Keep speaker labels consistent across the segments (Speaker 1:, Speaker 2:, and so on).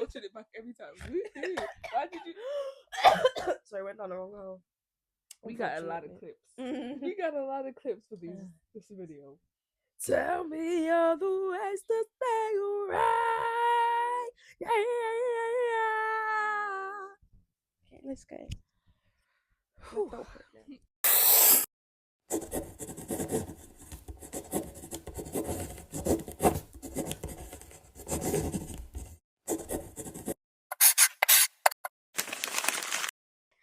Speaker 1: watching it back every time. Why did you?
Speaker 2: Sorry, I went down the wrong hole.
Speaker 1: We got a lot of clips. We got a lot of clips for this video.
Speaker 2: Tell me all the ways to stay right. Yeah. Okay, let's go.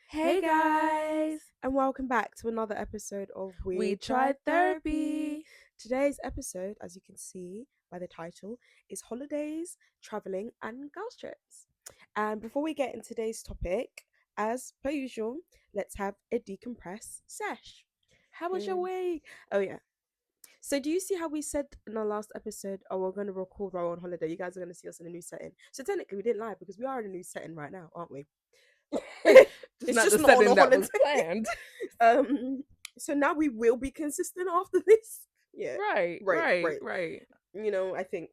Speaker 2: Hey guys, and welcome back to another episode of We Tried Therapy. Today's episode, as you can see by the title, is holidays, traveling, and girls trips. And before we get into today's topic, as per usual, let's have a decompress sesh. How was your week? Oh yeah. So do you see how we said in our last episode, oh, we're going to record while we're on holiday. You guys are going to see us in a new setting. So technically we didn't lie because we are in a new setting right now, aren't we?
Speaker 1: It's just not on a holiday. Was planned.
Speaker 2: So now we will be consistent after this. Yeah.
Speaker 1: Right.
Speaker 2: You know, I think,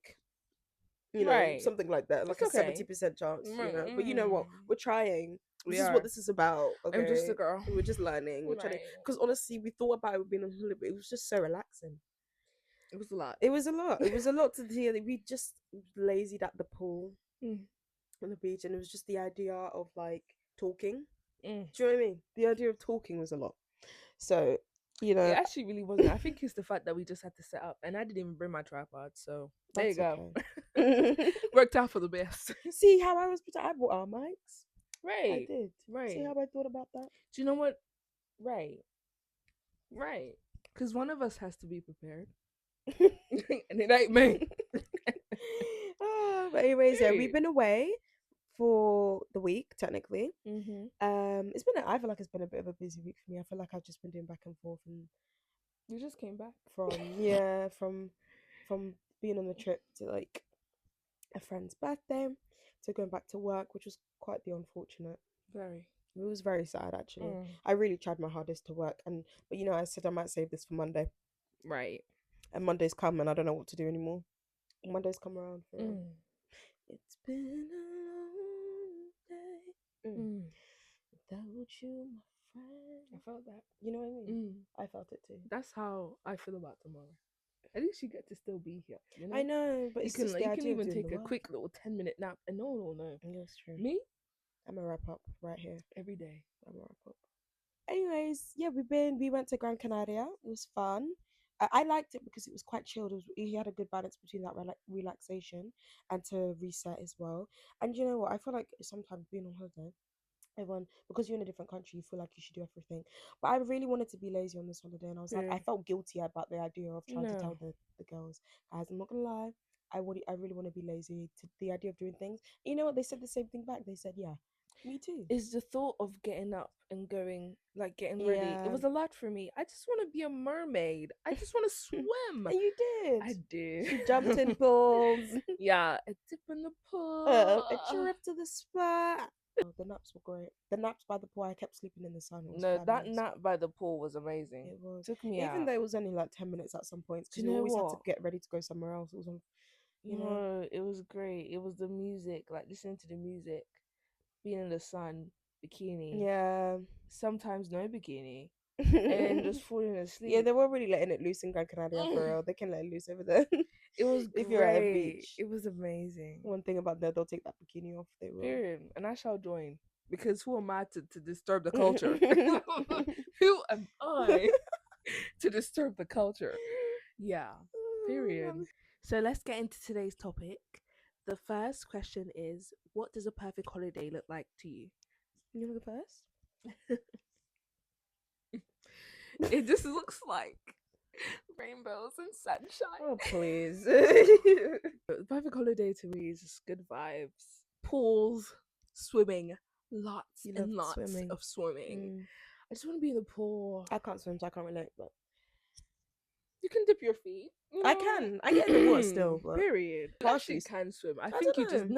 Speaker 2: you know, something like that, like
Speaker 1: it's
Speaker 2: a 70% chance. You know, but you know what? We're trying. This is what this is about. Okay,
Speaker 1: I'm just a girl.
Speaker 2: We're just learning. We're trying to, because honestly, we thought about it being on holiday, but it was just so relaxing.
Speaker 1: It was a lot.
Speaker 2: It was a lot. It was a lot to do. We just lazied at the pool on the beach, and it was just the idea of like talking. Do you know what I mean? The idea of talking was a lot. So, you know,
Speaker 1: it actually really wasn't. I think it's the fact that we just had to set up, and I didn't even bring my tripod. So there you go. Okay. Worked out for the best.
Speaker 2: See how I was? I brought our mics.
Speaker 1: Right.
Speaker 2: I did.
Speaker 1: Right.
Speaker 2: See how I thought about that?
Speaker 1: Do you know what? Right. Because one of us has to be prepared, and it ain't me.
Speaker 2: But anyways, yeah, we've been away for the week technically. It's been I feel like it's been a bit of a busy week for me. I feel like I've just been doing back and forth, and
Speaker 1: you just came back
Speaker 2: from from being on the trip to like a friend's birthday to going back to work, which was quite the unfortunate. It was very sad actually. I really tried my hardest to work, but you know, I said I might save this for Monday.
Speaker 1: Right.
Speaker 2: And Monday's come and I don't know what to do anymore. Monday's come around for It's been a long day without you, my friend.
Speaker 1: I felt that.
Speaker 2: You know what I mean? I felt it too.
Speaker 1: That's how I feel about tomorrow. At least you get to still be here. You know?
Speaker 2: I know, but you
Speaker 1: can even take a quick little 10-minute nap and no one will know.
Speaker 2: That's true.
Speaker 1: Me?
Speaker 2: I'm a wrap up right here.
Speaker 1: Every day.
Speaker 2: I'm a wrap up. Anyways, yeah, we went to Gran Canaria. It was fun. I liked it because it was quite chilled. He had a good balance between that relaxation and to reset as well. And you know what? I feel like sometimes being on holiday, everyone, because you're in a different country, you feel like you should do everything. But I really wanted to be lazy on this holiday, and I was like, I felt guilty about the idea of trying to tell the girls, guys, I'm not gonna lie, I really want to be lazy to the idea of doing things. And you know what? They said the same thing back. They said, yeah, me too.
Speaker 1: Is the thought of getting up and going, like getting ready. It was a lot for me. I just want to be a mermaid. I just want to swim.
Speaker 2: And you did.
Speaker 1: I did.
Speaker 2: You jumped in pools.
Speaker 1: Yeah, a dip in the pool.
Speaker 2: A trip to the spa. Oh, the naps were great. The naps by the pool, I kept sleeping in the sun.
Speaker 1: That nap by the pool was amazing.
Speaker 2: It was.
Speaker 1: Took me
Speaker 2: Even though it was only like 10 minutes at some points, because you always had to get ready to go somewhere else. It was on, you know,
Speaker 1: it was great. It was the music, like listening to the music, being in the sun, bikini.
Speaker 2: Yeah.
Speaker 1: Sometimes no bikini. And just falling asleep.
Speaker 2: Yeah, they were really letting it loose in Gran Canaria for real. They can let it loose over there.
Speaker 1: It was
Speaker 2: if you're at a beach.
Speaker 1: It was amazing.
Speaker 2: One thing about that, they'll take that bikini off. They will.
Speaker 1: Period. And I shall join. Because who am I to disturb the culture? Who am I to disturb the culture? Yeah. Period. So let's get into today's topic. The first question is, what does a perfect holiday look like to you?
Speaker 2: You want to go first?
Speaker 1: It just looks like rainbows and sunshine.
Speaker 2: Oh, please.
Speaker 1: The perfect holiday to me is just good vibes. Pools, swimming, lots and lots of swimming. I just want to be in the pool.
Speaker 2: I can't swim, so I can't relate, but
Speaker 1: you can dip your feet. You know?
Speaker 2: I can. I get in the water still. But
Speaker 1: period.
Speaker 2: Partially
Speaker 1: you can swim. I think you just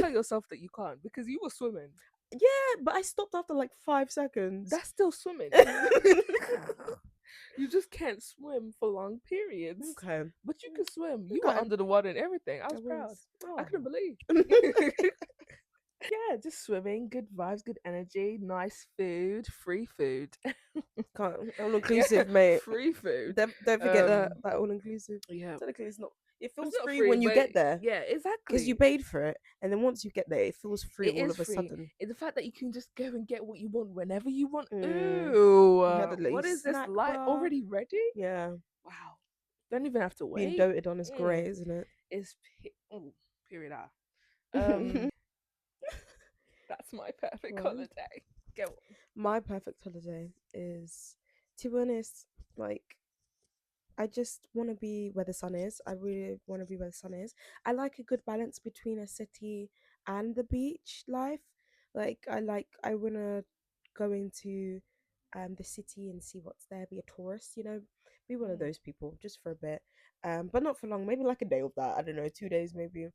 Speaker 1: tell yourself that you can't because you were swimming.
Speaker 2: Yeah, but I stopped after like 5 seconds.
Speaker 1: That's still swimming. You just can't swim for long periods.
Speaker 2: Okay.
Speaker 1: But you can swim. You were under the water and everything. I was proud. I couldn't believe. just swimming, good vibes, good energy, nice food, free food.
Speaker 2: Can't all
Speaker 1: Yeah,
Speaker 2: inclusive, mate.
Speaker 1: free food.
Speaker 2: Don't forget that
Speaker 1: Um,
Speaker 2: all inclusive.
Speaker 1: yeah,
Speaker 2: Technically, it's not. It
Speaker 1: it's
Speaker 2: feels
Speaker 1: not
Speaker 2: free
Speaker 1: free,
Speaker 2: when you
Speaker 1: but
Speaker 2: get there
Speaker 1: yeah,
Speaker 2: because you
Speaker 1: exactly.
Speaker 2: paid for it, and then once you get there, it feels free
Speaker 1: It
Speaker 2: all
Speaker 1: is
Speaker 2: of a
Speaker 1: free.
Speaker 2: sudden.
Speaker 1: It's the fact that you can just go and get what you want whenever you want.
Speaker 2: Mm.
Speaker 1: Ooh,
Speaker 2: You had a little
Speaker 1: what is this
Speaker 2: snack
Speaker 1: light
Speaker 2: bar.
Speaker 1: already ready?
Speaker 2: Yeah,
Speaker 1: Wow, don't even have to
Speaker 2: being
Speaker 1: wait.
Speaker 2: doted on is great, isn't it?
Speaker 1: It's period. Um, that's my perfect
Speaker 2: Well,
Speaker 1: holiday. Go on.
Speaker 2: my perfect holiday is, to be honest, like I just want to be where the sun is. I really want to be where the sun is. I like a good balance between a city and the beach life. I want to go into the city and see what's there, be a tourist, be one of
Speaker 1: Mm.
Speaker 2: those people just for a bit. But not for long, maybe like a day of that. I don't know, 2 days maybe.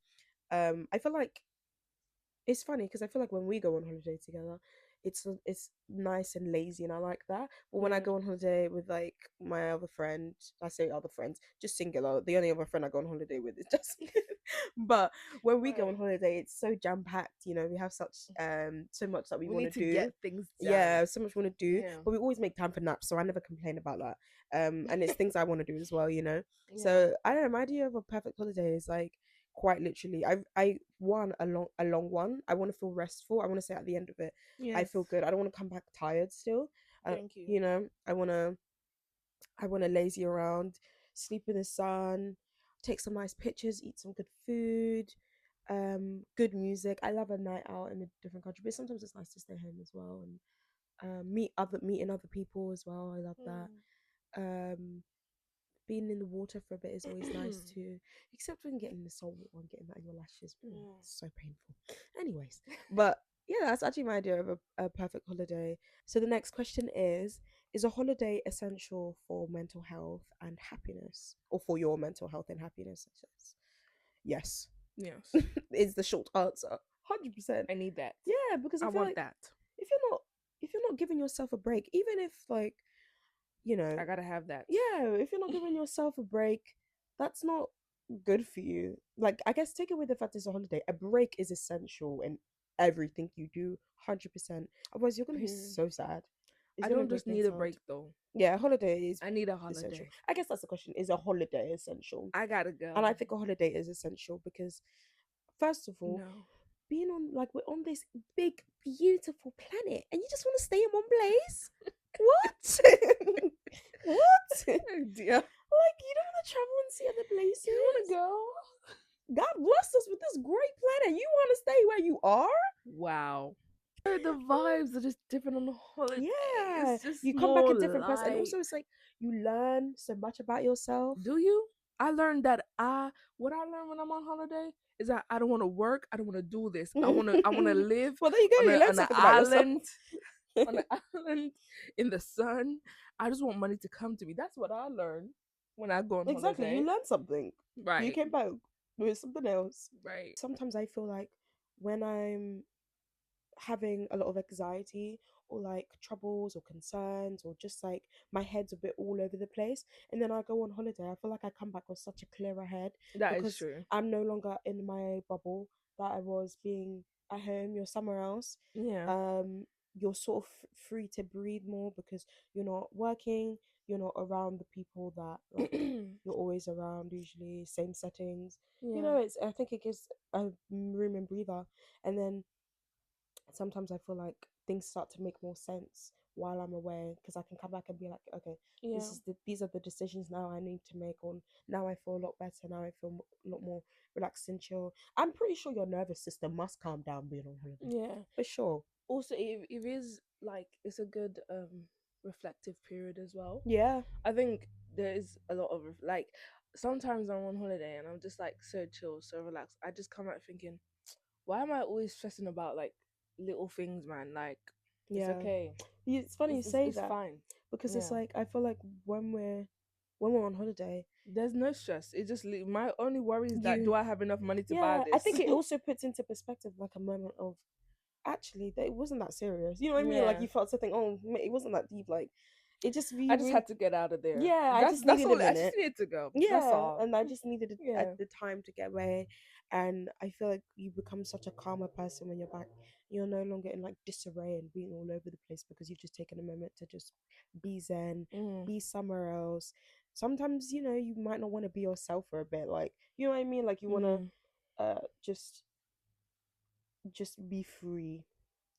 Speaker 2: I feel like it's funny because I feel like when we go on holiday together, it's nice and lazy, and I like that. But when I
Speaker 1: Yeah.
Speaker 2: go on holiday with like my other friend, I say other friends, just singular. The only other friend I go on holiday with is Justin. But when we go on
Speaker 1: Right.
Speaker 2: holiday, it's so jam packed. We have such so much that we
Speaker 1: We
Speaker 2: want to
Speaker 1: need to
Speaker 2: do.
Speaker 1: get things done.
Speaker 2: Yeah, so much want to do,
Speaker 1: Yeah.
Speaker 2: but we always make time for naps, so I never complain about that. And it's things I want to do as well.
Speaker 1: Yeah.
Speaker 2: So I don't know. My idea of a perfect holiday is like quite literally. I want a long one. I want to feel restful. I want to say at the end of it, I
Speaker 1: Yes.
Speaker 2: feel good. I don't want to come back tired still.
Speaker 1: Thank you.
Speaker 2: I want to lazy around, sleep in the sun, take some nice pictures, eat some good food, good music. I love a night out in a different country, but sometimes it's nice to stay home as well and meeting other people as well. I love that. Um, Being in the water for a bit is always nice too, except when getting the salt water and getting that in your lashes. It's so painful. Anyways, but yeah, that's actually my idea of a perfect holiday. So the next question is a holiday essential for mental health and happiness, or for your mental health and happiness? It says yes.
Speaker 1: Yes.
Speaker 2: Is the short answer. 100%.
Speaker 1: I need that.
Speaker 2: Yeah, because I
Speaker 1: I
Speaker 2: feel
Speaker 1: want
Speaker 2: like
Speaker 1: that.
Speaker 2: if you're not giving yourself a break, even if like
Speaker 1: I gotta have that.
Speaker 2: yeah, if you're not giving yourself a break, that's not good for you. Like, I guess take away the fact it's a holiday. A break is essential in everything you do, 100%. Otherwise, you're gonna be
Speaker 1: Period.
Speaker 2: so sad. It's
Speaker 1: I
Speaker 2: gonna
Speaker 1: don't
Speaker 2: make
Speaker 1: just
Speaker 2: things
Speaker 1: need a
Speaker 2: hard.
Speaker 1: break though.
Speaker 2: Yeah, a holiday is
Speaker 1: I need a
Speaker 2: essential.
Speaker 1: holiday.
Speaker 2: I guess that's the question. Is a holiday essential?
Speaker 1: I gotta go.
Speaker 2: And I think a holiday is essential because, first of all,
Speaker 1: No.
Speaker 2: being on we're on this big, beautiful planet, and you just want to stay in one place. What? What?
Speaker 1: Oh dear.
Speaker 2: Like, you don't want to travel and see other places.
Speaker 1: You wanna go?
Speaker 2: God bless us with this great planet. You want to stay where you are?
Speaker 1: Wow. The vibes are just different on the holiday.
Speaker 2: Yeah.
Speaker 1: It's just
Speaker 2: You come back a
Speaker 1: more
Speaker 2: different person. And
Speaker 1: light.
Speaker 2: also, it's like you learn so much about yourself.
Speaker 1: Do you? I learned that what I learned when I'm on holiday is that I don't want to work. I don't want to do this. I wanna live
Speaker 2: Well, there you go.
Speaker 1: on
Speaker 2: You learn
Speaker 1: an
Speaker 2: something about yourself.
Speaker 1: island on an island in the sun. I just want money to come to me. That's what I learned when I go on
Speaker 2: Exactly.
Speaker 1: holiday.
Speaker 2: You learn something.
Speaker 1: Right.
Speaker 2: You came back with something else.
Speaker 1: Right.
Speaker 2: Sometimes I feel like when I'm having a lot of anxiety or like troubles or concerns, or just like my head's a bit all over the place, and then I go on holiday, I feel like I come back with such a clearer head
Speaker 1: That is
Speaker 2: because
Speaker 1: true.
Speaker 2: I'm no longer in my bubble that I was being at home. You're somewhere else.
Speaker 1: Yeah.
Speaker 2: You're sort of free to breathe more because you're not working, you're not around the people that like you're always around, usually same settings.
Speaker 1: Yeah.
Speaker 2: I think it gives a room and breather. And then sometimes I feel like things start to make more sense while I'm away, because I can come back and be like, okay,
Speaker 1: Yeah.
Speaker 2: these are the decisions now I need to make. On now I feel a lot better. Now I feel a lot more relaxed and chill. I'm pretty sure your nervous system must calm down being on holiday,
Speaker 1: Yeah.
Speaker 2: for sure.
Speaker 1: Also, it is like it's a good reflective period as well.
Speaker 2: Yeah,
Speaker 1: I think there is a lot of like sometimes I'm on holiday and I'm just like so chill, so relaxed. I just come out thinking, why am I always stressing about like little things, man? Like it's
Speaker 2: yeah.
Speaker 1: okay.
Speaker 2: It's funny you say
Speaker 1: It's
Speaker 2: that
Speaker 1: fine.
Speaker 2: because it's
Speaker 1: Yeah.
Speaker 2: like I feel like when we're on holiday,
Speaker 1: There's no stress. It just my only worry is that do I have enough money to buy
Speaker 2: yeah,
Speaker 1: this?
Speaker 2: I think it also puts into perspective like a moment of actually that it wasn't that serious. You know what I mean? Like
Speaker 1: Yeah.
Speaker 2: you felt something. Oh, it wasn't that deep. Like it just.
Speaker 1: I just had to get out of there.
Speaker 2: Yeah, I just
Speaker 1: That's
Speaker 2: needed
Speaker 1: all.
Speaker 2: a
Speaker 1: I just
Speaker 2: minute.
Speaker 1: needed to go. That's
Speaker 2: Yeah,
Speaker 1: all.
Speaker 2: and I just needed
Speaker 1: Yeah.
Speaker 2: the time to get away. And I feel like you become such a calmer person when you're back. You're no longer in like disarray and being all over the place because you've just taken a moment to just be zen,
Speaker 1: Mm,
Speaker 2: be somewhere else. Sometimes, you might not want to be yourself for a bit. Like, you know what I mean? Like you want to
Speaker 1: mm.
Speaker 2: just be free.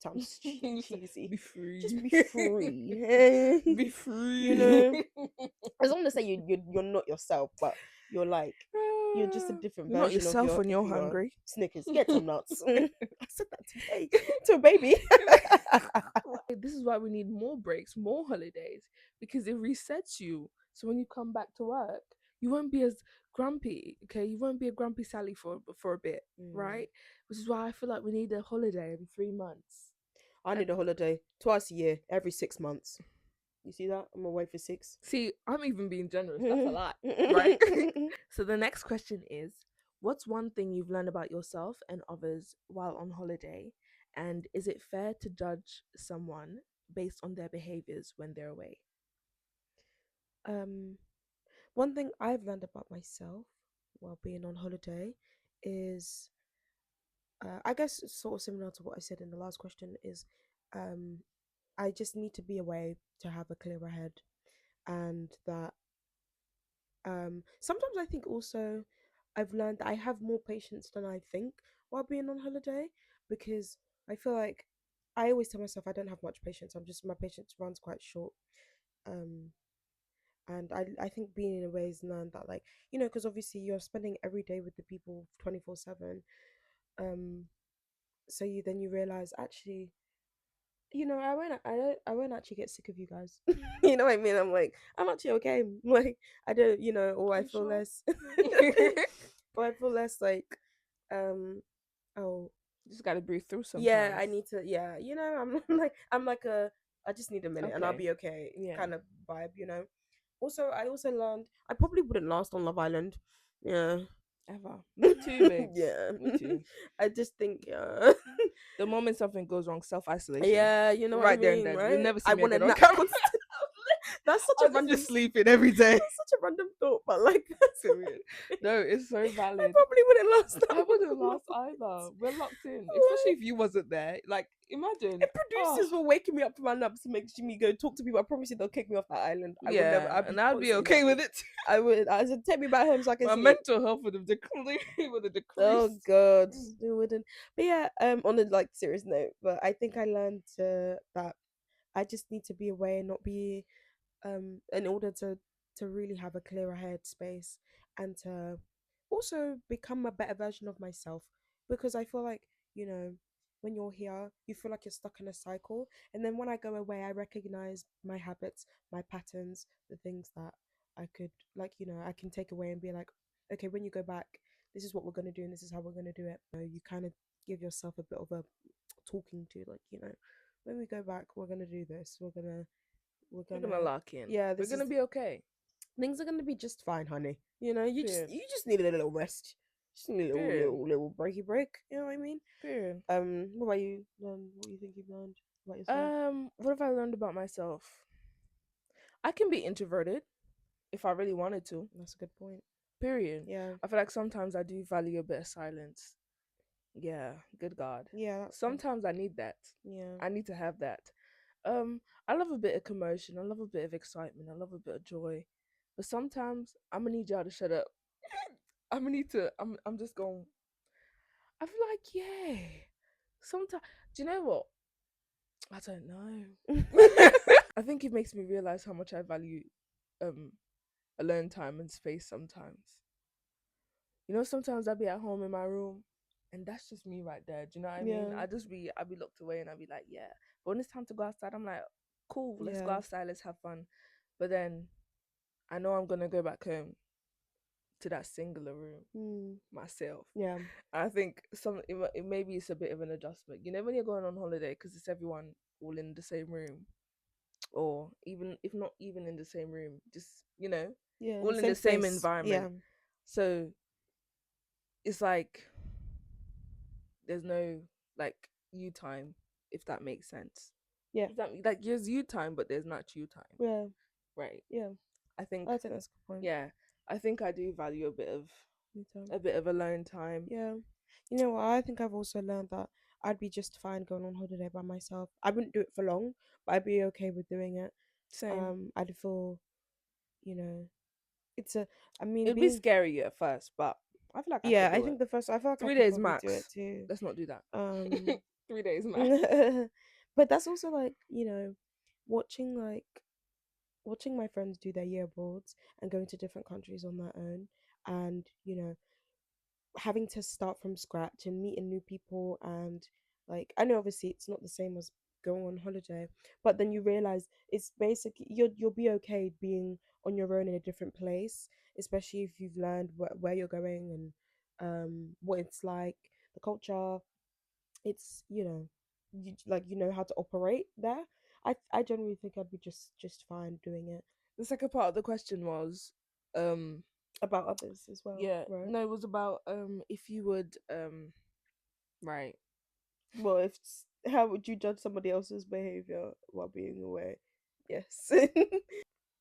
Speaker 2: Sounds
Speaker 1: You said,
Speaker 2: cheesy.
Speaker 1: be free.
Speaker 2: Just be free.
Speaker 1: Be
Speaker 2: you
Speaker 1: free.
Speaker 2: know, I don't want to say you're not yourself, but you're like you're just a different
Speaker 1: You're not
Speaker 2: version of
Speaker 1: yourself
Speaker 2: your
Speaker 1: when
Speaker 2: if
Speaker 1: you're
Speaker 2: you are
Speaker 1: hungry.
Speaker 2: Snickers. Get some nuts. I said that to a baby.
Speaker 1: This is why we need more breaks, more holidays, because it resets you. So when you come back to work, you won't be as grumpy. Okay, you won't be a grumpy Sally for a bit,
Speaker 2: Mm.
Speaker 1: right? Which is why I feel like we need a holiday every 3 months.
Speaker 2: I need a holiday twice a year, every 6 months. You see that? I'm away for 6.
Speaker 1: See, I'm even being generous. That's a lot, right? So the next question is, what's one thing you've learned about yourself and others while on holiday? And is it fair to judge someone based on their behaviors when they're away?
Speaker 2: um, One thing I've learned about myself while being on holiday is, I guess it's sort of similar to what I said in the last question, is um, I just need to be away to have a clearer head. And that sometimes I think also I've learned that I have more patience than I think while being on holiday, because I feel like I always tell myself I don't have much patience. My patience runs quite short. Um, and I think being in a way has learned that, like, because obviously you're spending every day with the people 24/7. Um, so you realize, actually, I won't actually get sick of you guys. You know what I mean? I'm like, I'm actually okay. Like, I don't, or I
Speaker 1: You
Speaker 2: feel
Speaker 1: sure?
Speaker 2: less, or I feel less like, oh,
Speaker 1: Just gotta breathe through
Speaker 2: yeah, I
Speaker 1: sometimes.
Speaker 2: need to, yeah, I'm like I just need a minute and I'll
Speaker 1: Okay.
Speaker 2: be okay
Speaker 1: Yeah.
Speaker 2: kind of vibe. Also, I also learned I probably wouldn't last on Love Island. Yeah.
Speaker 1: Ever. Me too, babes.
Speaker 2: Yeah.
Speaker 1: Me too.
Speaker 2: I just think, yeah.
Speaker 1: The moment something goes wrong, self isolation.
Speaker 2: Yeah, you know what I
Speaker 1: Right there and
Speaker 2: mean,
Speaker 1: then. You'll
Speaker 2: right?
Speaker 1: never see
Speaker 2: I
Speaker 1: me
Speaker 2: want to
Speaker 1: again on
Speaker 2: nap
Speaker 1: camera.
Speaker 2: constantly. That's such
Speaker 1: I'll
Speaker 2: a
Speaker 1: just be
Speaker 2: random
Speaker 1: sleeping every day.
Speaker 2: that's such a random thought, but like
Speaker 1: Period. No, it's so
Speaker 2: I
Speaker 1: valid.
Speaker 2: probably wouldn't last that
Speaker 1: I
Speaker 2: long
Speaker 1: wouldn't
Speaker 2: on Love
Speaker 1: last
Speaker 2: Island.
Speaker 1: either. We're locked in, especially
Speaker 2: Like,
Speaker 1: if you wasn't there. Like, imagine.
Speaker 2: if
Speaker 1: Oh,
Speaker 2: producers were waking me up from my naps to make me go talk to people, I promise you they'll kick me off that island. I would never.
Speaker 1: yeah,
Speaker 2: I'd be
Speaker 1: and I'd be
Speaker 2: constantly
Speaker 1: okay
Speaker 2: napping.
Speaker 1: with it.
Speaker 2: I would. I said, take me back home so I can
Speaker 1: My
Speaker 2: sleep.
Speaker 1: mental health would have would have
Speaker 2: Oh
Speaker 1: decreased.
Speaker 2: God,
Speaker 1: Mm.
Speaker 2: they wouldn't. But yeah, on a like serious note, but I think I learned that I just need to be away and not be in order to really have a clearer head space, and to also become a better version of myself, because I feel like, you know when you're here you feel like you're stuck in a cycle, and then when I go away I recognize my habits, my patterns, the things that I could, like, I can take away and be like, okay, when you go back, this is what we're going to do and this is how we're going to do it. You kind of give yourself a bit of a talking to, like, when we go back we're going to do this, we're
Speaker 1: We're gonna
Speaker 2: gonna
Speaker 1: lock in.
Speaker 2: yeah,
Speaker 1: We're
Speaker 2: this
Speaker 1: gonna
Speaker 2: is
Speaker 1: be okay.
Speaker 2: things are gonna be just fine, honey. You just
Speaker 1: Period.
Speaker 2: you just need a little rest. Just need a little
Speaker 1: Period.
Speaker 2: little little breaky break. You know what I mean?
Speaker 1: Period.
Speaker 2: What about you? What do you think you've learned about yourself?
Speaker 1: What have I learned about myself? I can be introverted if I really wanted to.
Speaker 2: That's a good point.
Speaker 1: Period.
Speaker 2: Yeah,
Speaker 1: I feel like sometimes I do value a bit of silence. Yeah, good God.
Speaker 2: yeah, that's good.
Speaker 1: Sometimes I need that.
Speaker 2: Yeah,
Speaker 1: I need to have that. I love a bit of commotion. I love a bit of excitement. I love a bit of joy. But sometimes I'm gonna need y'all to shut up. I'm gonna need to. I'm just going. I feel like, yeah. Sometimes, do you know what? I don't know. I think it makes me realize how much I value um alone time and space sometimes. Sometimes I'll be at home in my room and that's just me right there. Do you know what I mean?
Speaker 2: yeah,
Speaker 1: I'll be locked away and I'll be like, yeah. But when it's time to go outside, I'm like, cool, let's go
Speaker 2: yeah.
Speaker 1: outside, let's have fun. But then I know I'm gonna go back home to that singular room
Speaker 2: Mm,
Speaker 1: myself.
Speaker 2: yeah,
Speaker 1: I think it maybe it's a bit of an adjustment. When you're going on holiday, because it's everyone all in the same room, or even if not even in the same room, just
Speaker 2: yeah. In the
Speaker 1: all in
Speaker 2: same
Speaker 1: the same
Speaker 2: space. Yeah,
Speaker 1: environment. So it's like there's no like you time, if that makes sense.
Speaker 2: yeah,
Speaker 1: If that like there's you time, but there's not you time,
Speaker 2: yeah,
Speaker 1: right?
Speaker 2: yeah.
Speaker 1: I think
Speaker 2: I think that's a good point.
Speaker 1: yeah, I think I do value a bit of
Speaker 2: Me time.
Speaker 1: a bit of alone time.
Speaker 2: Yeah. You know what? I think I've also learned that I'd be just fine going on holiday by myself. I wouldn't do it for long, but I'd be okay with doing it.
Speaker 1: Same.
Speaker 2: I'd feel, you know, it's a. I mean,
Speaker 1: It'd be
Speaker 2: being.
Speaker 1: scary at first, but I feel like I
Speaker 2: Yeah,
Speaker 1: could
Speaker 2: I
Speaker 1: do it.
Speaker 2: think the first. I feel like I
Speaker 1: 3
Speaker 2: could
Speaker 1: days
Speaker 2: probably do it
Speaker 1: max.
Speaker 2: too.
Speaker 1: Let's not do that.
Speaker 2: Um,
Speaker 1: 3 days max.
Speaker 2: but that's also like watching like watching my friends do their year abroads and going to different countries on their own, and having to start from scratch and meeting new people, and like I know obviously it's not the same as going on holiday, but then you realize it's basically you'll be okay being on your own in a different place, especially if you've learned where you're going and what it's like, the culture. It's you know how to operate there. I generally think I'd be just fine doing it.
Speaker 1: The second part of the question was, um,
Speaker 2: About others as well,
Speaker 1: yeah,
Speaker 2: right?
Speaker 1: no, it was about if you would right.
Speaker 2: Well, how would you judge somebody else's behavior while being away? Yes.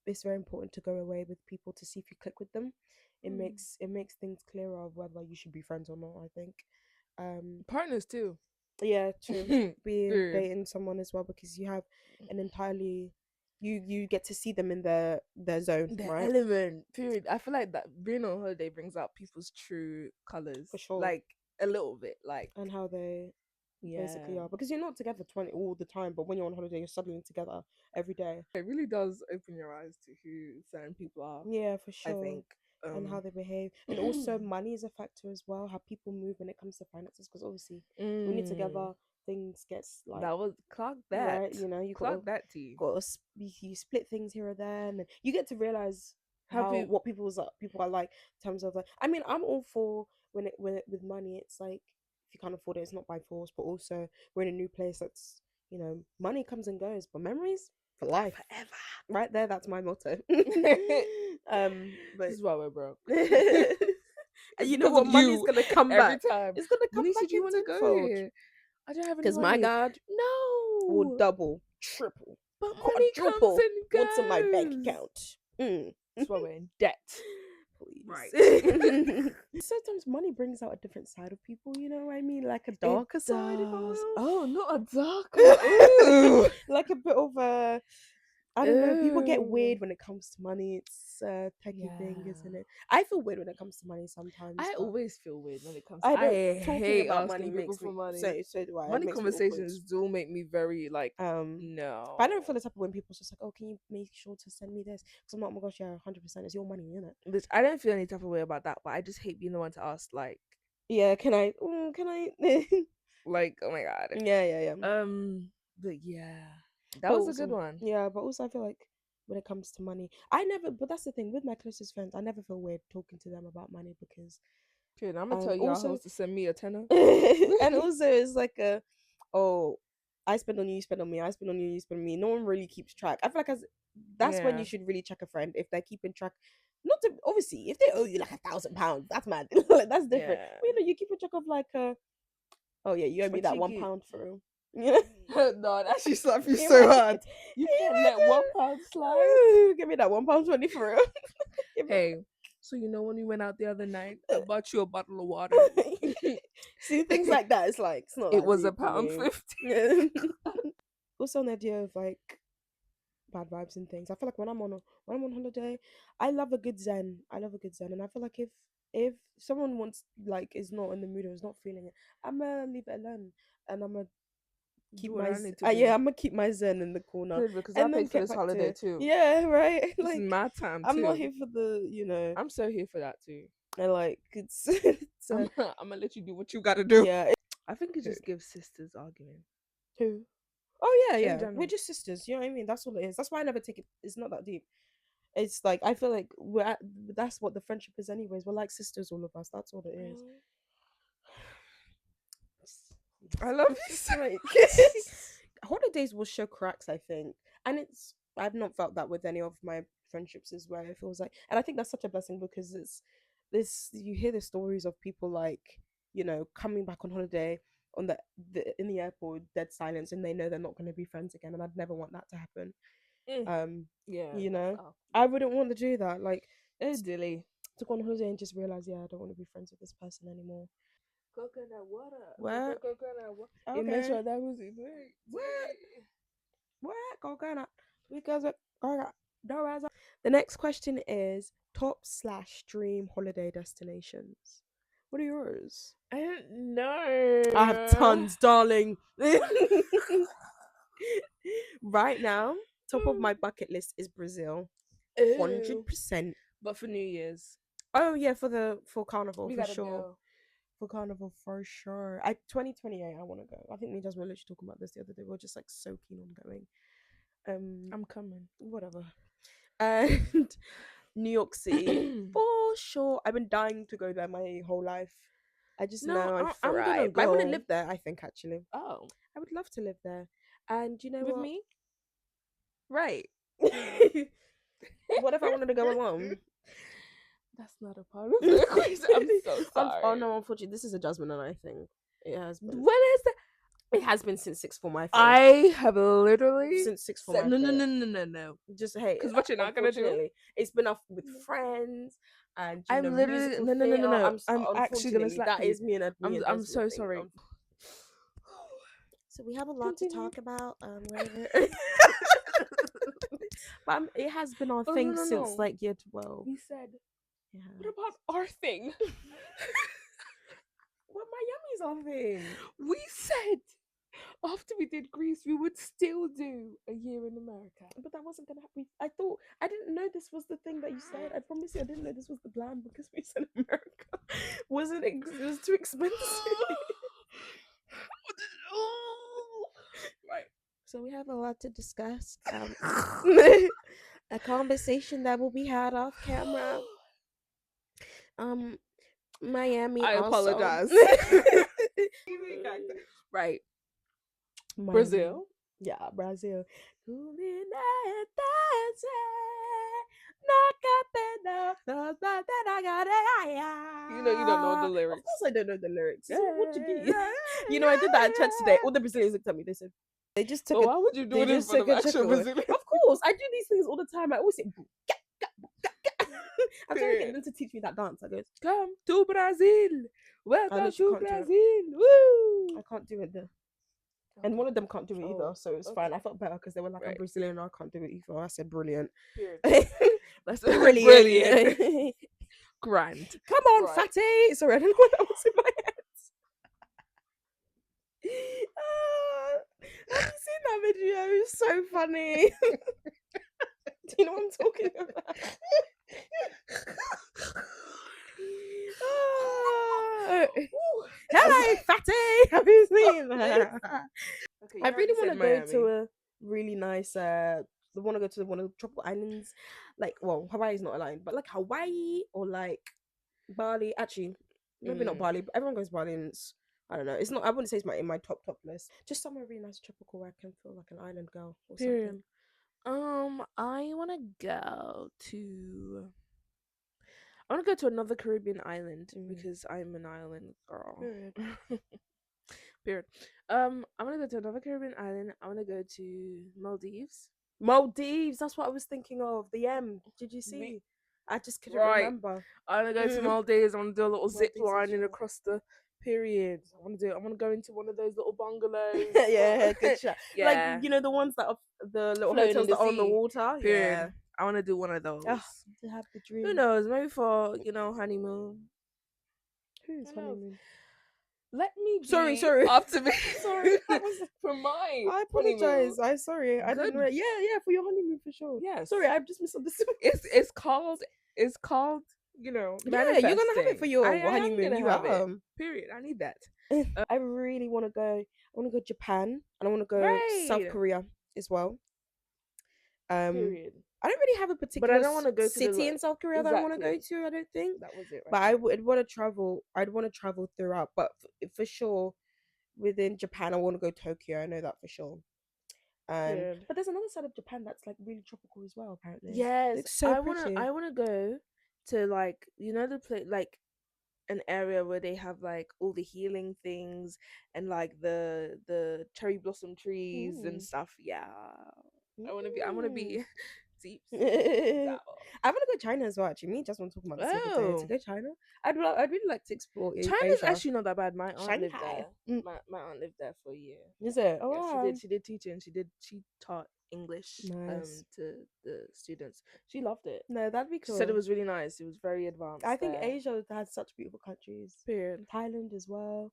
Speaker 2: It's very important to go away with people to see if you click with them. It makes things clearer of whether you should be friends or not, I think.
Speaker 1: Partners too.
Speaker 2: Yeah, true. Being
Speaker 1: Period.
Speaker 2: dating someone as well, because you have an entirely you get to see them in their zone,
Speaker 1: The
Speaker 2: right?
Speaker 1: element. Period. I feel like that being on holiday brings out people's true colors,
Speaker 2: For sure.
Speaker 1: like a little bit, like
Speaker 2: And how they basically
Speaker 1: yeah.
Speaker 2: are, because you're not together 20 all the time, but when you're on holiday you're suddenly together every day.
Speaker 1: It really does open your eyes to who certain people are.
Speaker 2: Yeah, for
Speaker 1: I
Speaker 2: sure.
Speaker 1: think.
Speaker 2: And how
Speaker 1: Um,
Speaker 2: they behave, and also money is a factor as well, how people move when it comes to finances, because obviously when you're
Speaker 1: mm,
Speaker 2: together things gets like,
Speaker 1: that was clock that.
Speaker 2: right, you
Speaker 1: Clock that tea.
Speaker 2: you split things here or there, and then you get to realize
Speaker 1: How
Speaker 2: how
Speaker 1: people
Speaker 2: what people are like, in terms of like, I mean, I'm all for when it with money, it's like if you can't afford it, it's not by force, but also we're in a new place, that's money comes and goes, but memories for life,
Speaker 1: forever.
Speaker 2: right there, that's my motto. But
Speaker 1: This is why we're broke.
Speaker 2: and
Speaker 1: It's
Speaker 2: you know
Speaker 1: because of
Speaker 2: what, money's
Speaker 1: you
Speaker 2: gonna come
Speaker 1: every
Speaker 2: back,
Speaker 1: time.
Speaker 2: it's gonna come
Speaker 1: Manisha,
Speaker 2: back
Speaker 1: do you
Speaker 2: in
Speaker 1: want to go
Speaker 2: tenfold,
Speaker 1: here? I don't have any
Speaker 2: because my
Speaker 1: money.
Speaker 2: God will
Speaker 1: No,
Speaker 2: double, triple,
Speaker 1: but money comes
Speaker 2: quadruple what's in my bank
Speaker 1: and goes.
Speaker 2: account.
Speaker 1: That's why we're in debt.
Speaker 2: Please.
Speaker 1: Right.
Speaker 2: Sometimes money brings out a different side of people, you know what I mean? Like a
Speaker 1: It
Speaker 2: darker side, if I
Speaker 1: does.
Speaker 2: will.
Speaker 1: Oh, not a dark one. Ooh.
Speaker 2: Like a bit of a, I don't know, people get
Speaker 1: Ooh.
Speaker 2: weird when it comes to money. It's a techie thing,
Speaker 1: Yeah.
Speaker 2: isn't it? I feel weird when it comes to money sometimes,
Speaker 1: I
Speaker 2: but
Speaker 1: always feel weird when it comes to
Speaker 2: I don't.
Speaker 1: I
Speaker 2: Talking
Speaker 1: hate
Speaker 2: about money
Speaker 1: asking people
Speaker 2: makes
Speaker 1: for
Speaker 2: me,
Speaker 1: money.
Speaker 2: so do I. It
Speaker 1: Money
Speaker 2: makes me awkward.
Speaker 1: conversations do make me very like
Speaker 2: Um, but I don't feel
Speaker 1: no.
Speaker 2: the type of when people's just like, oh, can you make sure to send me this? Because I'm like, oh my gosh, yeah, 100%, it's your money, isn't it?
Speaker 1: Which I don't feel any type of way about that, but I just hate being the one to ask
Speaker 2: Yeah, can I? Can I?
Speaker 1: like oh my god.
Speaker 2: Yeah.
Speaker 1: But yeah. That
Speaker 2: But
Speaker 1: was a good
Speaker 2: also,
Speaker 1: one.
Speaker 2: yeah, but also I feel like when it comes to money, I never. But that's the thing with my closest friends, I never feel weird talking to them about money, because
Speaker 1: Good. I'm gonna
Speaker 2: and
Speaker 1: tell y'all
Speaker 2: also
Speaker 1: host to send me a tenner.
Speaker 2: and also it's like oh, I spend on you, you spend on me, I spend on you, you spend on me. No one really keeps track. I feel like that's when
Speaker 1: Yeah.
Speaker 2: you should really check a friend if they're keeping track. Not to, obviously, if they owe you like £1,000, that's mad. Like, that's different.
Speaker 1: Yeah.
Speaker 2: But you keep a track of like oh yeah, you owe
Speaker 1: For
Speaker 2: me that one
Speaker 1: cheeky.
Speaker 2: pound for real. You know?
Speaker 1: No, that should slap you so
Speaker 2: Imagine-
Speaker 1: hard. You can't let £1 slide.
Speaker 2: Ooh, give me that £1.20 for real. Give me-
Speaker 1: Hey, so you know when we went out the other night, I bought you a bottle of water.
Speaker 2: See, things like that, it's like it's not
Speaker 1: It
Speaker 2: that
Speaker 1: was a
Speaker 2: deep for
Speaker 1: pound
Speaker 2: me.
Speaker 1: 50.
Speaker 2: Also, on the idea of like bad vibes and things, I feel like when I'm on holiday, I love a good zen. I love a good zen, and I feel like if someone wants, like, is not in the mood or is not feeling it, I'm gonna leave it alone, and I'm gonna
Speaker 1: Do
Speaker 2: keep
Speaker 1: what
Speaker 2: my
Speaker 1: I need to do.
Speaker 2: yeah, I'm gonna keep my zen in the corner,
Speaker 1: Good, because I
Speaker 2: and then
Speaker 1: paid for
Speaker 2: get
Speaker 1: this
Speaker 2: back
Speaker 1: holiday
Speaker 2: to,
Speaker 1: too.
Speaker 2: yeah, right.
Speaker 1: This is
Speaker 2: Like,
Speaker 1: my time
Speaker 2: I'm not
Speaker 1: too.
Speaker 2: here for the,
Speaker 1: I'm so here for that too.
Speaker 2: and like it's
Speaker 1: I'm gonna let you do what you gotta do.
Speaker 2: yeah.
Speaker 1: I think it
Speaker 2: Good.
Speaker 1: just gives sisters arguing.
Speaker 2: Who? Oh yeah,
Speaker 1: In
Speaker 2: yeah. We're
Speaker 1: general.
Speaker 2: just sisters. You know what I mean? That's all it is. That's why I never take it. It's not that deep. It's like I feel like that's what the friendship is, anyways. We're like sisters, all of us. That's all it is.
Speaker 1: I love you
Speaker 2: It's
Speaker 1: so
Speaker 2: like
Speaker 1: much.
Speaker 2: holidays will show cracks, I think, and it's I've not felt that with any of my friendships as well. It feels like, and I think that's such a blessing, because it's this you hear the stories of people like coming back on holiday on the in the airport, dead silence, and they know they're not going to be friends again, and I'd never want that to happen.
Speaker 1: Mm,
Speaker 2: Um,
Speaker 1: yeah.
Speaker 2: you know,
Speaker 1: Oh,
Speaker 2: I wouldn't want to do that. Like,
Speaker 1: oh dilly.
Speaker 2: to go on holiday and just realize, yeah, I don't want to be friends with this person anymore.
Speaker 1: Coconut water.
Speaker 2: What?
Speaker 1: Coconut water.
Speaker 2: Okay.
Speaker 1: You make sure that was it.
Speaker 2: What? Coconut. Because coconut. The next question is top/dream holiday destinations. What are yours?
Speaker 1: I don't know.
Speaker 2: I have tons, darling. Right now, top of my bucket list is Brazil.
Speaker 1: Ew.
Speaker 2: 100%.
Speaker 1: But for New Year's,
Speaker 2: Oh yeah, for carnival
Speaker 1: we
Speaker 2: for
Speaker 1: gotta
Speaker 2: sure.
Speaker 1: go.
Speaker 2: For carnival for sure. 2028 I want to go. I think me and Jasmine were literally talking about this the other day. We are just like so keen on going.
Speaker 1: I'm coming.
Speaker 2: Whatever. And New York City for sure. I've been dying to go there my whole life. I just
Speaker 1: No,
Speaker 2: know
Speaker 1: I'm gonna
Speaker 2: I want to
Speaker 1: go.
Speaker 2: live there. I think actually,
Speaker 1: Oh,
Speaker 2: I would love to live there. And you know
Speaker 1: with
Speaker 2: what?
Speaker 1: me? Right.
Speaker 2: What if I wanted to go alone?
Speaker 1: That's not a part of the equation. I'm so sorry.
Speaker 2: Oh no, unfortunately, this is a Jasmine and I thing. It has been.
Speaker 1: When is that?
Speaker 2: It has been since sixth form. I think.
Speaker 1: I have literally
Speaker 2: Since sixth form.
Speaker 1: said, no.
Speaker 2: Just hey,
Speaker 1: Because what you're not gonna do?
Speaker 2: unfortunately, it's been off with friends and you
Speaker 1: I'm
Speaker 2: know,
Speaker 1: literally
Speaker 2: musical
Speaker 1: no.
Speaker 2: theatre.
Speaker 1: I'm actually gonna
Speaker 2: Unfortunately,
Speaker 1: slap
Speaker 2: that
Speaker 1: you.
Speaker 2: is me and
Speaker 1: I'm
Speaker 2: Jasmine
Speaker 1: so
Speaker 2: thing.
Speaker 1: sorry.
Speaker 2: So we have a lot
Speaker 1: Continue.
Speaker 2: to talk about. But it has been our
Speaker 1: Oh,
Speaker 2: thing
Speaker 1: no.
Speaker 2: since like year 12.
Speaker 1: We said,
Speaker 2: Yeah.
Speaker 1: what about our thing?
Speaker 2: What Miami's our thing?
Speaker 1: We said after we did Greece, we would still do a year in America.
Speaker 2: But that wasn't gonna happen. I didn't know this was the thing that you said. I promise you, I didn't know this was the plan because we said America. It was too expensive.
Speaker 1: Right.
Speaker 2: So we have a lot to discuss. A conversation that will be had off camera. Miami.
Speaker 1: I
Speaker 2: also.
Speaker 1: apologize. Right.
Speaker 2: Miami.
Speaker 1: Brazil.
Speaker 2: Yeah, Brazil.
Speaker 1: You know you don't know the lyrics.
Speaker 2: Of course I don't know the lyrics. What you do? You know I did that at church today. All the Brazilians looked at me. They said they just took.
Speaker 1: But why would you do it in front of actual Brazilians?
Speaker 2: Of course, I do these things all the time. I always say. I'm trying to get them to teach me that dance. I go,
Speaker 1: come to Brazil. Welcome to
Speaker 2: can't
Speaker 1: Brazil. Woo!
Speaker 2: I can't do it there. And one of them can't do it either, so it's fine. I felt better because they were like, I'm
Speaker 1: Right.
Speaker 2: Brazilian and I can't do it either. I said, brilliant.
Speaker 1: Period. That's
Speaker 2: Brilliant.
Speaker 1: Grand.
Speaker 2: Come on,
Speaker 1: Right.
Speaker 2: fatty. Sorry, I don't know what that was in my head. Have you seen that video? It's so funny. Do you know what I'm talking about? Hello, fatty. Have you seen that?
Speaker 1: Okay,
Speaker 2: I really want to go to a really nice. I want to go to one of the tropical islands, like Hawaii's not aligned, but like Hawaii or like Bali. Actually, maybe not Bali, but everyone goes Bali, and it's, I don't know. It's not. I wouldn't say it's in my top list. Just somewhere really nice, tropical, where I can feel like an island girl or
Speaker 1: Period.
Speaker 2: something.
Speaker 1: I want to go to. I want to go to another Caribbean island because I'm an island girl.
Speaker 2: Period.
Speaker 1: Period. I want to go to another Caribbean island. I want to go to Maldives.
Speaker 2: Maldives. That's what I was thinking of. The M. Did you see? I just couldn't remember.
Speaker 1: I want to go to Maldives. I want to do a little zip
Speaker 2: Maldives,
Speaker 1: lining
Speaker 2: sure.
Speaker 1: across the period. I want to go into one of those little bungalows.
Speaker 2: Yeah, good shot.
Speaker 1: Yeah.
Speaker 2: Like, you know, the ones that are the little
Speaker 1: Floating in
Speaker 2: hotels
Speaker 1: the
Speaker 2: that are on the
Speaker 1: sea.
Speaker 2: water.
Speaker 1: Period.
Speaker 2: Yeah.
Speaker 1: I want to do one of those.
Speaker 2: To have the dream.
Speaker 1: Who knows? Maybe for honeymoon.
Speaker 2: Who's
Speaker 1: Who knows?
Speaker 2: honeymoon?
Speaker 1: Let me be
Speaker 2: Sorry.
Speaker 1: optimistic.
Speaker 2: Sorry, that was
Speaker 1: for my
Speaker 2: I apologize.
Speaker 1: honeymoon.
Speaker 2: I sorry. I didn't.
Speaker 1: Good.
Speaker 2: Yeah, for your honeymoon for sure.
Speaker 1: Yes.
Speaker 2: Sorry, I've just misunderstood.
Speaker 1: It's called
Speaker 2: Yeah, you're gonna have it
Speaker 1: manifesting.
Speaker 2: for your
Speaker 1: I am
Speaker 2: honeymoon.
Speaker 1: gonna
Speaker 2: You
Speaker 1: have it.
Speaker 2: are.
Speaker 1: Period. I need that.
Speaker 2: I really want to go. I want to go Japan and I want to go South
Speaker 1: Right.
Speaker 2: Korea as well.
Speaker 1: Period.
Speaker 2: I don't really have a particular
Speaker 1: don't wanna go to the,
Speaker 2: city in South Korea that I want to go
Speaker 1: exactly.
Speaker 2: to. I don't think.
Speaker 1: That was it.
Speaker 2: But I would want to travel. I'd want to travel throughout. But for sure, within Japan, I want to go Tokyo. I know that for sure.
Speaker 1: Period.
Speaker 2: But there's another side of Japan that's like really tropical as well. Apparently,
Speaker 1: Yes.
Speaker 2: it's so pretty.
Speaker 1: I wanna go to like the place like an area where they have like all the healing things and like the cherry blossom trees and stuff. Yeah. I wanna be seeps.
Speaker 2: I
Speaker 1: That
Speaker 2: want to go China as well. Actually, me and just want to talk about this the other day. To
Speaker 1: Oh.
Speaker 2: go China, I'd really like to explore
Speaker 1: China's
Speaker 2: Asia.
Speaker 1: actually not that bad. My aunt lived
Speaker 2: Shanghai.
Speaker 1: there.
Speaker 2: Mm.
Speaker 1: My aunt lived there for a year.
Speaker 2: Is it? Oh,
Speaker 1: Yeah,
Speaker 2: wow.
Speaker 1: she did teaching. She taught English
Speaker 2: Nice.
Speaker 1: to the students. She loved it.
Speaker 2: No, that'd be
Speaker 1: She
Speaker 2: cool.
Speaker 1: said it was really nice. It was very advanced.
Speaker 2: I think
Speaker 1: there.
Speaker 2: Asia has such beautiful countries.
Speaker 1: Period.
Speaker 2: Thailand as well.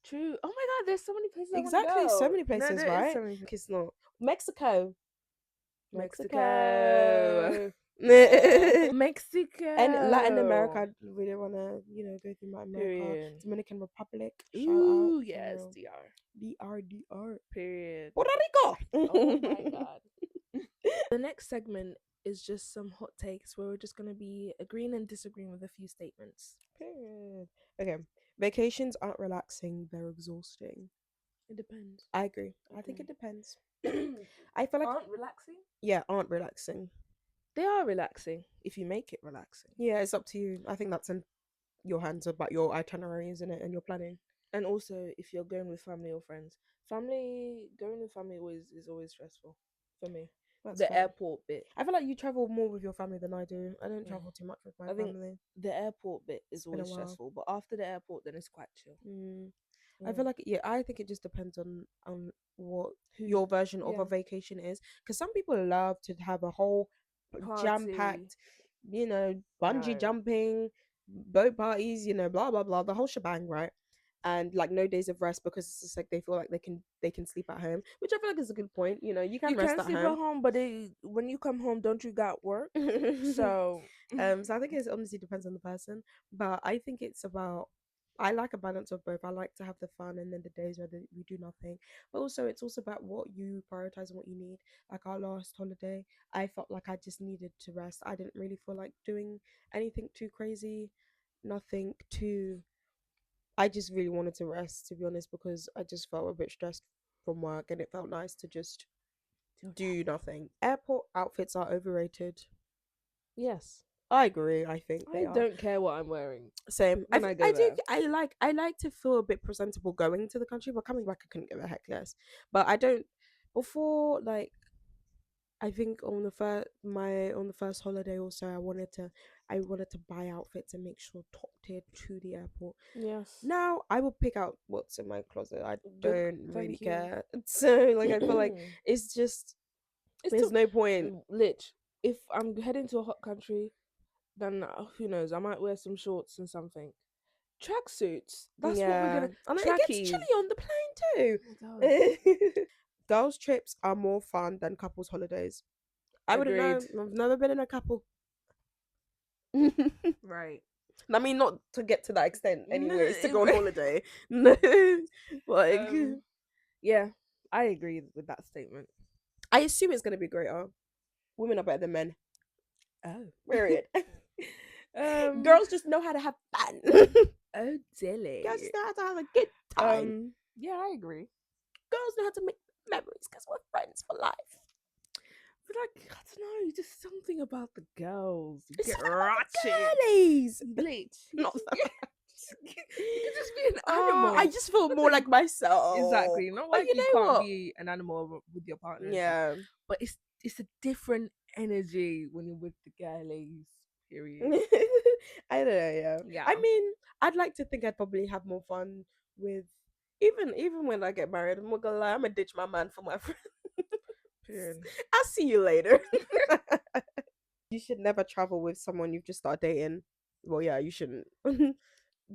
Speaker 1: True. Oh my God, there's so many places.
Speaker 2: Exactly,
Speaker 1: I wanna go.
Speaker 2: so many
Speaker 1: No,
Speaker 2: places,
Speaker 1: there is
Speaker 2: right?
Speaker 1: so many
Speaker 2: It's not Mexico.
Speaker 1: Mexico. Mexico.
Speaker 2: And Latin America, I really want to, go through Latin America.
Speaker 1: Period.
Speaker 2: Dominican Republic.
Speaker 1: Ooh,
Speaker 2: shout
Speaker 1: yes,
Speaker 2: out.
Speaker 1: DR.
Speaker 2: DR.
Speaker 1: Period.
Speaker 2: Puerto Rico.
Speaker 1: Oh my God. The next segment is just some hot takes where we're just going to be agreeing and disagreeing with a few statements.
Speaker 2: Period. Okay. Vacations aren't relaxing, they're exhausting.
Speaker 1: It depends.
Speaker 2: I agree. I think
Speaker 1: Okay.
Speaker 2: it depends. I feel like
Speaker 1: Aren't relaxing?
Speaker 2: Yeah, aren't relaxing.
Speaker 1: They are relaxing if you make it relaxing.
Speaker 2: Yeah, it's up to you. I think that's in your hands about your itinerary, isn't it? And your planning.
Speaker 1: And also if you're going with family or friends. Going with family is always stressful for me.
Speaker 2: That's
Speaker 1: the
Speaker 2: fair.
Speaker 1: airport bit.
Speaker 2: I feel like you travel more with your family than I do. I don't
Speaker 1: Yeah.
Speaker 2: travel too much with my
Speaker 1: I think
Speaker 2: family.
Speaker 1: The airport bit is
Speaker 2: It's been a
Speaker 1: always
Speaker 2: while.
Speaker 1: stressful, but after the airport, then it's quite chill.
Speaker 2: I feel like I think it just depends on what
Speaker 1: Who-
Speaker 2: your version of
Speaker 1: yeah.
Speaker 2: a vacation is, because some people love to have a whole jam packed, bungee
Speaker 1: No.
Speaker 2: jumping, boat parties, blah blah blah, the whole shebang, right? And like no days of rest because it's just like they feel like they can sleep at home, which I feel like is a good point. You can
Speaker 1: You
Speaker 2: rest
Speaker 1: can
Speaker 2: at
Speaker 1: sleep at
Speaker 2: home.
Speaker 1: home, but when you come home, don't you got work? So
Speaker 2: So I think it honestly depends on the person, but I think it's about. I like a balance of both. I like to have the fun and then the days where we do nothing. But also, it's also about what you prioritize and what you need. Like our last holiday, I felt like I just needed to rest. I didn't really feel like doing anything too crazy, nothing too. I just really wanted to rest, to be honest, because I just felt a bit stressed from work and it felt nice to just do nothing. Airport outfits are overrated.
Speaker 1: yes,
Speaker 2: I agree. I think
Speaker 1: I
Speaker 2: they are.
Speaker 1: don't care what I'm wearing.
Speaker 2: Same.
Speaker 1: when I go
Speaker 2: do.
Speaker 1: there.
Speaker 2: I like to feel a bit presentable going to the country, but coming back, I couldn't give a heck less. But I don't. Before, like, I think on the first holiday also, I wanted to buy outfits and make sure top tier to the airport.
Speaker 1: Yes.
Speaker 2: Now I will pick out what's in my closet. I don't really
Speaker 1: thank you.
Speaker 2: care. So like I feel like it's just there's no point.
Speaker 1: Lich. If I'm heading to a hot country, then who knows? I might wear some shorts and something. Tracksuits. That's what we're gonna.
Speaker 2: And it
Speaker 1: trackies.
Speaker 2: gets chilly on the plane too.
Speaker 1: It does.
Speaker 2: Girls' trips are more fun than couples' holidays. I wouldn't know.
Speaker 1: Agreed.
Speaker 2: I've never been in a couple.
Speaker 1: Right.
Speaker 2: I mean, not to get to that extent, anyways, to go on
Speaker 1: Right.
Speaker 2: holiday. No, like
Speaker 1: Yeah, I agree with that statement.
Speaker 2: I assume it's gonna be greater. Women are better than men.
Speaker 1: Oh.
Speaker 2: Period.
Speaker 1: Girls.
Speaker 2: Girls just know how to have fun.
Speaker 1: Oh, dilly.
Speaker 2: Girls just know how to have a good time.
Speaker 1: Yeah, I agree.
Speaker 2: Girls know how to make memories because we're friends for life.
Speaker 1: But like, I don't know, just something about the girls. You
Speaker 2: It's
Speaker 1: get
Speaker 2: something about the
Speaker 1: ratchet.
Speaker 2: girlies.
Speaker 1: Bleach.
Speaker 2: Not
Speaker 1: You can just be an animal.
Speaker 2: I just feel more like myself.
Speaker 1: Exactly. Not
Speaker 2: But
Speaker 1: like
Speaker 2: you
Speaker 1: you
Speaker 2: know
Speaker 1: can't
Speaker 2: what?
Speaker 1: be an animal with your partner. and stuff,
Speaker 2: Yeah.
Speaker 1: but it's a different energy when you're with the girlies. Period.
Speaker 2: I don't know, yeah.
Speaker 1: Yeah.
Speaker 2: I mean, I'd like to think I'd probably have more fun with even when I get married. I'm not gonna lie, I'm gonna ditch my man for my friend.
Speaker 1: Period.
Speaker 2: I'll see you later. You should never travel with someone you've just started dating. Well, yeah, you shouldn't. I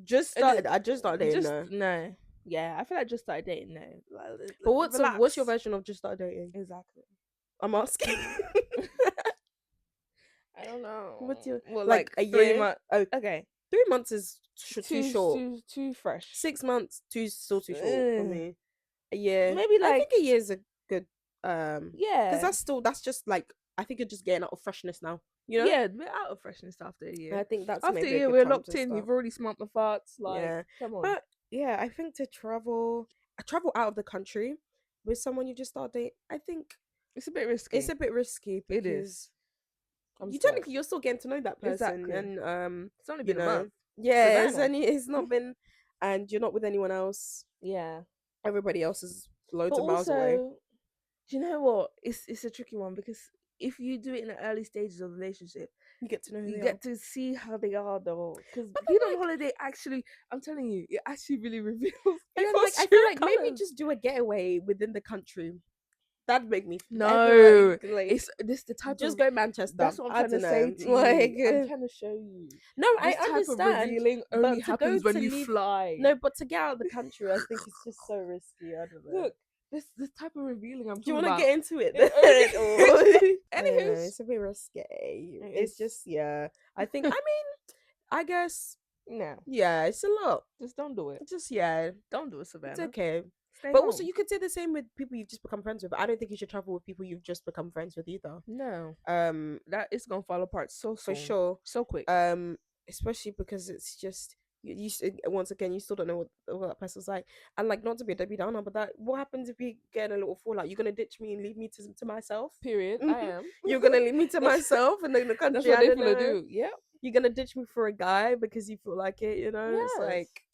Speaker 2: just started dating.
Speaker 1: No. Yeah, I feel like I just started dating now. Like,
Speaker 2: But what's your
Speaker 1: relax.
Speaker 2: version of just started dating?
Speaker 1: Exactly.
Speaker 2: I'm asking.
Speaker 1: I don't know.
Speaker 2: What's your
Speaker 1: well,
Speaker 2: like a
Speaker 1: 3
Speaker 2: year?
Speaker 1: months?
Speaker 2: Oh,
Speaker 1: Okay.
Speaker 2: 3 months is too short.
Speaker 1: Too fresh.
Speaker 2: 6 months still too short for me. A year,
Speaker 1: Maybe
Speaker 2: I think
Speaker 1: like-
Speaker 2: a year is a good
Speaker 1: Yeah.
Speaker 2: because that's just like I think you're just getting out of freshness now. You know,
Speaker 1: Yeah, we're out of freshness after a year.
Speaker 2: I think that's
Speaker 1: After a
Speaker 2: maybe
Speaker 1: year,
Speaker 2: good
Speaker 1: we're
Speaker 2: time
Speaker 1: locked
Speaker 2: to
Speaker 1: in.
Speaker 2: start.
Speaker 1: You've already smelt my farts. Like,
Speaker 2: Yeah.
Speaker 1: come on.
Speaker 2: But yeah, I think to travel out of the country with someone you just started dating, I think
Speaker 1: it's a bit risky.
Speaker 2: it's a bit risky because
Speaker 1: It is.
Speaker 2: you technically you're still getting to know that person
Speaker 1: Exactly.
Speaker 2: and
Speaker 1: It's only
Speaker 2: you
Speaker 1: been a
Speaker 2: know,
Speaker 1: month.
Speaker 2: yeah,
Speaker 1: Savannah.
Speaker 2: it's not been, and you're not with anyone else.
Speaker 1: Yeah.
Speaker 2: Everybody else is loads
Speaker 1: But
Speaker 2: of miles away.
Speaker 1: also, do you know what? It's a tricky one because if you do it in the early stages of the relationship,
Speaker 2: You get to know who
Speaker 1: you
Speaker 2: they
Speaker 1: get
Speaker 2: are.
Speaker 1: to see how they are though. Because
Speaker 2: But then,
Speaker 1: being on
Speaker 2: like-
Speaker 1: holiday actually, I'm telling you, it actually really reveals
Speaker 2: And then,
Speaker 1: people's
Speaker 2: like, I
Speaker 1: true
Speaker 2: feel like maybe
Speaker 1: colours.
Speaker 2: just do a getaway within the country. That'd make me I feel
Speaker 1: No,
Speaker 2: like
Speaker 1: it's this the type
Speaker 2: just
Speaker 1: of.
Speaker 2: go Manchester.
Speaker 1: That's what I'm
Speaker 2: I
Speaker 1: trying to
Speaker 2: don't
Speaker 1: say
Speaker 2: know.
Speaker 1: to you. I'm trying to show you.
Speaker 2: no, I
Speaker 1: This type of
Speaker 2: understand.
Speaker 1: revealing
Speaker 2: but
Speaker 1: only
Speaker 2: to go
Speaker 1: happens when
Speaker 2: to
Speaker 1: you
Speaker 2: leave-
Speaker 1: fly.
Speaker 2: No, but to get out of the country, I think it's just so risky. I don't know.
Speaker 1: Look, this type of revealing I'm
Speaker 2: Do you
Speaker 1: talking
Speaker 2: want to
Speaker 1: about.
Speaker 2: get into it?
Speaker 1: It only-
Speaker 2: I don't know,
Speaker 1: Anywho's.
Speaker 2: it's a bit risky.
Speaker 1: It
Speaker 2: It's
Speaker 1: is.
Speaker 2: just I think. I mean, I guess
Speaker 1: No,
Speaker 2: it's a lot.
Speaker 1: just don't do it.
Speaker 2: Just
Speaker 1: Don't do it, Savannah.
Speaker 2: it's okay.
Speaker 1: Stay
Speaker 2: But also,
Speaker 1: home.
Speaker 2: you could say the same with people you've just become friends with. I don't think you should travel with people you've just become friends with either.
Speaker 1: No,
Speaker 2: Um,
Speaker 1: that is gonna fall apart so
Speaker 2: for
Speaker 1: soon.
Speaker 2: sure.
Speaker 1: so quick.
Speaker 2: Especially because it's just once again you still don't know what that person's like, and like not to be a Debbie Downer, but that what happens if we get in a little fallout? You're gonna ditch me and leave me to myself.
Speaker 1: Period. I am.
Speaker 2: You're gonna leave me to
Speaker 1: That's-
Speaker 2: myself and in the country.
Speaker 1: That's what
Speaker 2: I
Speaker 1: they
Speaker 2: don't
Speaker 1: gonna
Speaker 2: know.
Speaker 1: do. Yep.
Speaker 2: You're gonna ditch me for a guy because you feel like it. You know, it's
Speaker 1: Yes.
Speaker 2: like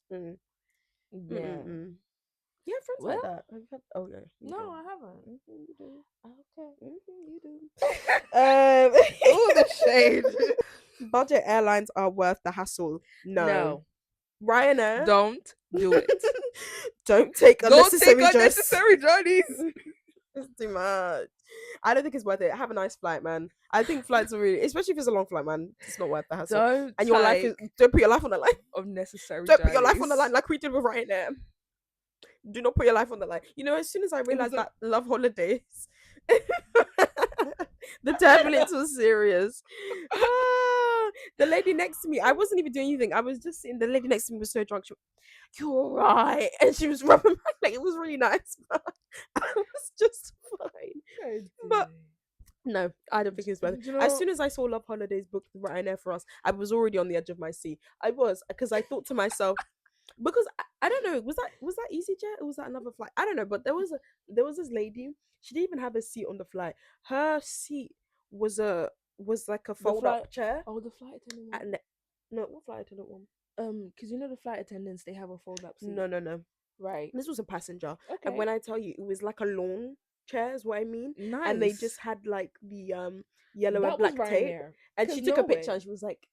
Speaker 1: Yeah.
Speaker 2: yeah, friends
Speaker 1: Well,
Speaker 2: like that. Have you had- oh yeah, you
Speaker 1: No,
Speaker 2: do.
Speaker 1: I haven't.
Speaker 2: You do.
Speaker 1: Okay.
Speaker 2: You do.
Speaker 1: All the shade.
Speaker 2: Budget airlines are worth the hassle. No. Ryanair.
Speaker 1: Don't do it.
Speaker 2: Don't take
Speaker 1: Don't
Speaker 2: unnecessary
Speaker 1: take
Speaker 2: journeys.
Speaker 1: unnecessary journeys.
Speaker 2: It's too much. I don't think it's worth it. Have a nice flight, man. I think flights are really, especially if it's a long flight, man. It's not worth the hassle.
Speaker 1: Don't
Speaker 2: And your life is. Don't put your life on the line.
Speaker 1: unnecessary.
Speaker 2: Don't put your life on the
Speaker 1: journeys.
Speaker 2: line like we did with Ryanair. Do not put your life on the line. You know, as soon as I realized
Speaker 1: a-
Speaker 2: that Love Holidays, the turbulence was serious. The lady next to me, I wasn't even doing anything. I was just sitting. The lady next to me was so drunk. She went, "You're right," and she was rubbing my leg. It was really nice, but I was just fine. But no, I don't think it's worth it.
Speaker 1: Do you
Speaker 2: As
Speaker 1: know-
Speaker 2: soon as I saw Love Holidays booked Ryanair for us, I was already on the edge of my seat. I was, because I thought to myself, because I don't know, was that EasyJet or was that another flight? I don't know, but there was this lady. She didn't even have a seat on the flight. Her seat was like a fold up
Speaker 1: flight-
Speaker 2: chair.
Speaker 1: Oh, the flight attendant. one?
Speaker 2: And no, what flight attendant one?
Speaker 1: Because you know the flight attendants, they have a fold-up seat.
Speaker 2: No.
Speaker 1: Right.
Speaker 2: This was a passenger,
Speaker 1: Okay.
Speaker 2: and when I tell you, it was like a lawn chair, is what I mean.
Speaker 1: nice.
Speaker 2: And they just had like the yellow
Speaker 1: that
Speaker 2: and black
Speaker 1: was
Speaker 2: tape.
Speaker 1: Ryanair.
Speaker 2: And she
Speaker 1: 'Cause
Speaker 2: took a
Speaker 1: no
Speaker 2: picture
Speaker 1: way.
Speaker 2: and she was like,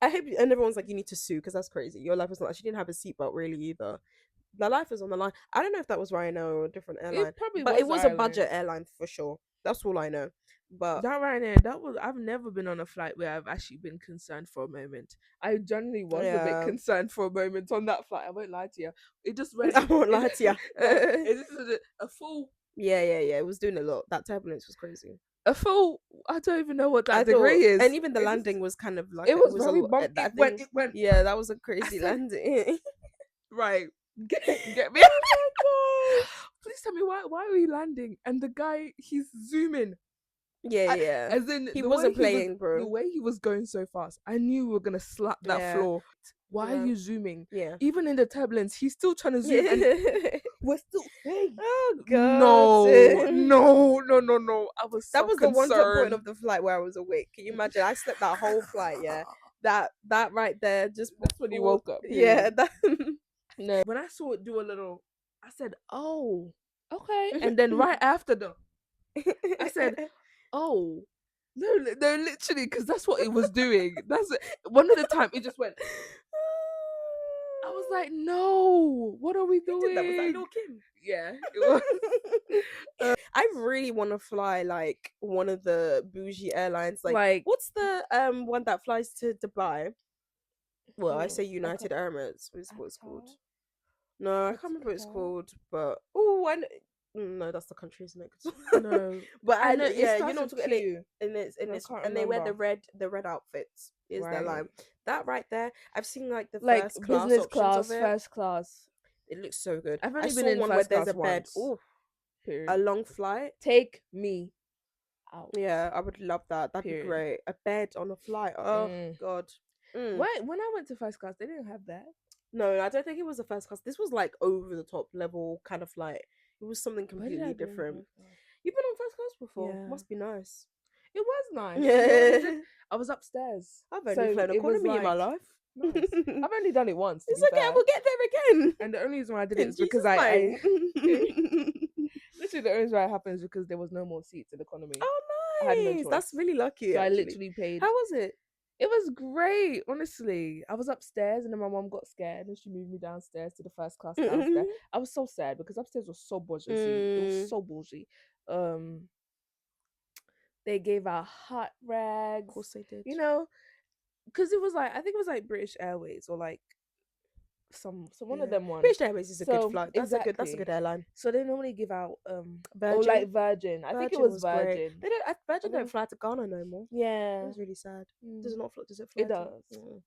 Speaker 2: I hope, and everyone's like, you need to sue because that's crazy. Your life is not, she didn't have a seatbelt really either. The life is on the line. I don't know if that was Ryanair or a different airline,
Speaker 1: It probably
Speaker 2: but
Speaker 1: was
Speaker 2: it was a
Speaker 1: Ryanair.
Speaker 2: budget airline for sure. That's all I know. But
Speaker 1: That Ryanair, that was. I've never been on a flight where I've actually been concerned for a moment. I generally was a
Speaker 2: Yeah.
Speaker 1: bit concerned for a moment on that flight. I won't lie to you. It just went.
Speaker 2: I won't lie to you.
Speaker 1: It's just a full.
Speaker 2: yeah, it was doing a lot. That turbulence was crazy.
Speaker 1: A full. I don't even know what
Speaker 2: I
Speaker 1: that degree
Speaker 2: thought-
Speaker 1: is.
Speaker 2: and even the
Speaker 1: It just-
Speaker 2: landing was kind of like
Speaker 1: It was
Speaker 2: a
Speaker 1: very
Speaker 2: lot-
Speaker 1: bumpy.
Speaker 2: that
Speaker 1: It
Speaker 2: thing-
Speaker 1: went
Speaker 2: yeah, that was a crazy
Speaker 1: said-
Speaker 2: landing.
Speaker 1: right. Get me.
Speaker 2: Oh
Speaker 1: Please tell me why are we landing? And the guy, he's zooming.
Speaker 2: yeah,
Speaker 1: I-
Speaker 2: yeah.
Speaker 1: As in
Speaker 2: He
Speaker 1: the
Speaker 2: wasn't
Speaker 1: way
Speaker 2: playing, bro.
Speaker 1: The way he was going so fast, I knew we were gonna slap that
Speaker 2: Yeah.
Speaker 1: floor. Why
Speaker 2: Yeah.
Speaker 1: are you zooming?
Speaker 2: Yeah.
Speaker 1: Even in the turbulence, he's still trying to zoom. And we're still
Speaker 2: oh god.
Speaker 1: No. I was
Speaker 2: That
Speaker 1: so
Speaker 2: was the one top point
Speaker 1: concerned.
Speaker 2: of the flight where I was awake. Can you imagine? I slept that whole flight, yeah. That right there just
Speaker 1: That's when you
Speaker 2: before-
Speaker 1: woke up.
Speaker 2: Yeah, that
Speaker 1: No. When I saw it do a little, I said, "Oh, okay." And then right after I said, "Oh, no, literally," because that's what it was doing. That's it. One of the time it just went. I was like, "No, what are we
Speaker 2: Who
Speaker 1: doing?"
Speaker 2: did that? Was that Lil Kim?
Speaker 1: Yeah, it was.
Speaker 2: I really want to fly like one of the bougie airlines. Like,
Speaker 1: Like-
Speaker 2: what's the one that flies to Dubai? Well, I
Speaker 1: Oh,
Speaker 2: say United
Speaker 1: okay.
Speaker 2: Emirates is what it's called.
Speaker 1: Qatar?
Speaker 2: No, I
Speaker 1: What's
Speaker 2: can't remember what it's
Speaker 1: Qatar?
Speaker 2: called, but no, that's the country, isn't it?
Speaker 1: No,
Speaker 2: But I
Speaker 1: I
Speaker 2: know,
Speaker 1: know.
Speaker 2: yeah,
Speaker 1: It
Speaker 2: you know,
Speaker 1: starts
Speaker 2: what I'm
Speaker 1: with
Speaker 2: talking-
Speaker 1: Q.
Speaker 2: and
Speaker 1: I
Speaker 2: it's
Speaker 1: can't
Speaker 2: and they wear
Speaker 1: remember.
Speaker 2: the red outfits is their
Speaker 1: Right.
Speaker 2: line. That right there, I've seen like the
Speaker 1: Like
Speaker 2: first class
Speaker 1: business
Speaker 2: options
Speaker 1: class,
Speaker 2: of it.
Speaker 1: first class.
Speaker 2: It looks so good.
Speaker 1: I've
Speaker 2: I
Speaker 1: only
Speaker 2: saw
Speaker 1: been in
Speaker 2: one where
Speaker 1: first
Speaker 2: there's a
Speaker 1: class
Speaker 2: bed.
Speaker 1: once.
Speaker 2: Oh,
Speaker 1: Period.
Speaker 2: a long flight.
Speaker 1: Take me out.
Speaker 2: Yeah, I would love that. That'd
Speaker 1: Period.
Speaker 2: be great. A bed on a flight. Oh
Speaker 1: Mm.
Speaker 2: god. Mm.
Speaker 1: When I went to first class, they didn't have that.
Speaker 2: No, I don't think it was a first class. This was like over the top level kind of flight. It was something
Speaker 1: Where did I
Speaker 2: completely
Speaker 1: go in
Speaker 2: different.
Speaker 1: first class?
Speaker 2: You've been on first class before.
Speaker 1: Yeah.
Speaker 2: Must be nice.
Speaker 1: It was nice. You know what I did? I was upstairs.
Speaker 2: I've only
Speaker 1: So
Speaker 2: flown
Speaker 1: it was
Speaker 2: economy in my
Speaker 1: like-
Speaker 2: life.
Speaker 1: Nice. I've only done it once. to
Speaker 2: It's
Speaker 1: be
Speaker 2: okay.
Speaker 1: fair.
Speaker 2: We'll get there again.
Speaker 1: And the only reason why I did it
Speaker 2: In
Speaker 1: is because
Speaker 2: Jesus'
Speaker 1: I
Speaker 2: name.
Speaker 1: literally the only reason why it happened is because there was no more seats in economy.
Speaker 2: Oh
Speaker 1: I had no
Speaker 2: Nice. That's
Speaker 1: choice.
Speaker 2: really lucky.
Speaker 1: So I
Speaker 2: Actually.
Speaker 1: literally paid.
Speaker 2: How was it?
Speaker 1: It was great, honestly. I was upstairs and then my mom got scared and she moved me downstairs to the first class downstairs. I was so sad because upstairs was so bougie. It was so bougie. They gave out hot rags.
Speaker 2: Of course they did.
Speaker 1: You know, because it was like, I think it was like British Airways or like one of them ones.
Speaker 2: British Airways is a good
Speaker 1: So,
Speaker 2: flight. That's a good
Speaker 1: exactly.
Speaker 2: airline.
Speaker 1: So they normally give out or
Speaker 2: Virgin.
Speaker 1: like Virgin. I think it was
Speaker 2: great.
Speaker 1: Virgin.
Speaker 2: They don't. Virgin don't fly to Ghana no more.
Speaker 1: Yeah.
Speaker 2: It was really sad. Does it not fly? Does it fly?
Speaker 1: It does.